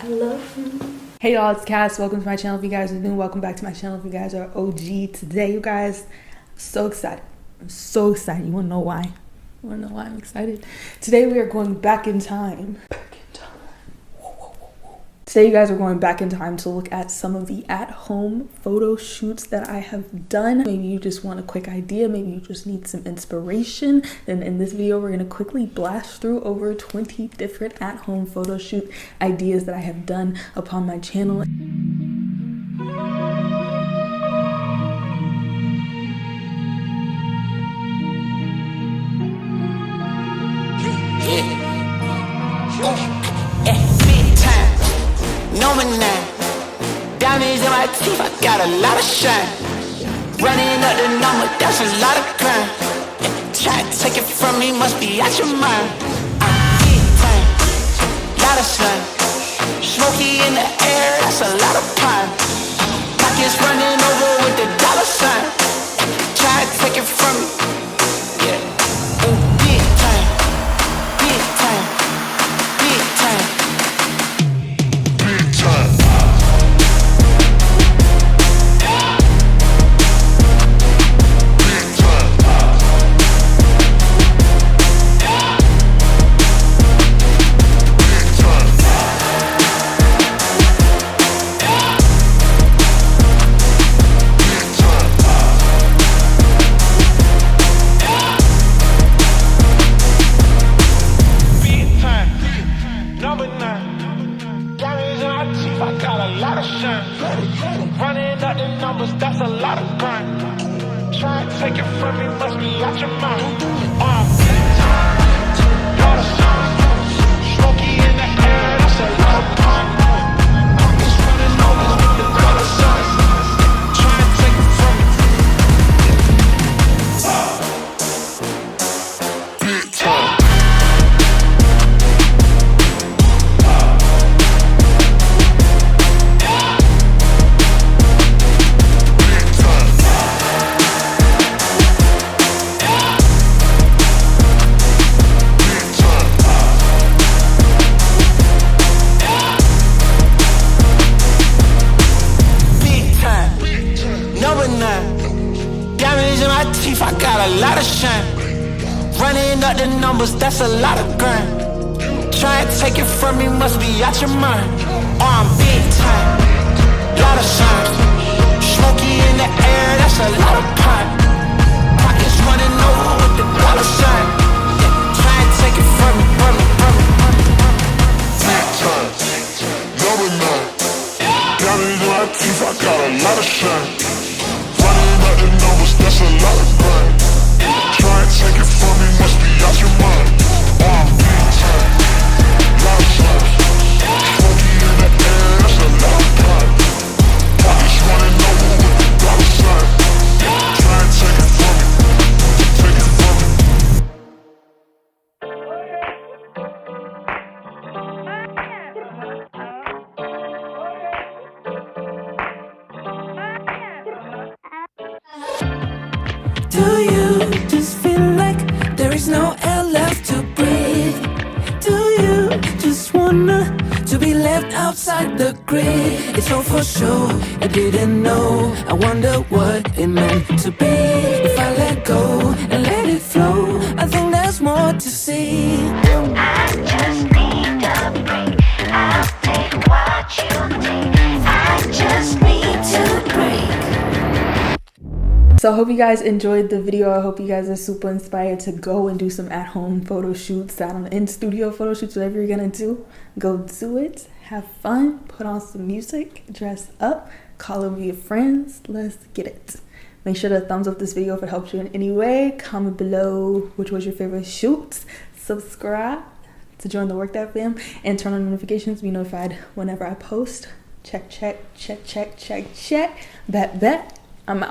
Hello. Hey y'all, it's Cass. Welcome to my channel if you guys are new. Welcome back to my channel if you guys are OG. Today, you guys, I'm so excited. I'm so excited. You wanna know why? You wanna know why I'm excited? Today we are going back in time. Today you guys are going back in time to look at some of the at-home photo shoots that I have done. Maybe you just want a quick idea, maybe you just need some inspiration. Then in this video we're going to quickly blast through over 20 different at-home photo shoot ideas that I have done upon my channel. Number 9, diamonds in my teeth, I got a lot of shine. Running up the number, that's a lot of crime. Try to take it from me, must be out your mind. I'm big time, lot of sun. Smoky in the air, that's a lot of pine. Pockets running over with the dollar sign. Try to take it from me, yeah. Big time, big time, big time. Running up the numbers, that's a lot of crime. Try to take it from me, must be out your mind. Lot of sun, smoky in the air, that's a lot of crime. Pockets running over with the dollar signs. Try to take it from me. Big time. I got a lot of shine. Running up the numbers, that's a lot of grind. Try to take it from me, must be out your mind. I'm big time, lot of shine. Smoky in the air, that's a lot of pine. Pockets running over with the dollar sign. Try to take it from me, from me, from me, from me. Big time, number 9. Diamonds in my teeth, I got a lot of shine. Running up the numbers, that's a lot of grind. Try and take it from me, must be out your mind. Big time, lot of signs. Smoky in the air, that's a lot of pride. Pockets running over with the dollar sign. Try and take it from me, take it from me. Do you just feel like there is no air left to breathe? Do you just wanna to be left outside the grid? It's all for sure, I didn't know. I wonder what it meant to be. If I let go and let it flow, I think there's more to see. I just need a break. I'll take what you take. I just need to break. So I hope you guys enjoyed the video. I hope you guys are super inspired to go and do some at-home photo shoots, in-studio photo shoots, whatever you're gonna do. Go do it, have fun, put on some music, dress up, call over your friends, let's get it. Make sure to thumbs up this video if it helped you in any way. Comment below which was your favorite shoot. Subscribe to join the Work That fam and turn on notifications to be notified whenever I post. Check, check, check, check, check, check. Bet, bet. I'm out.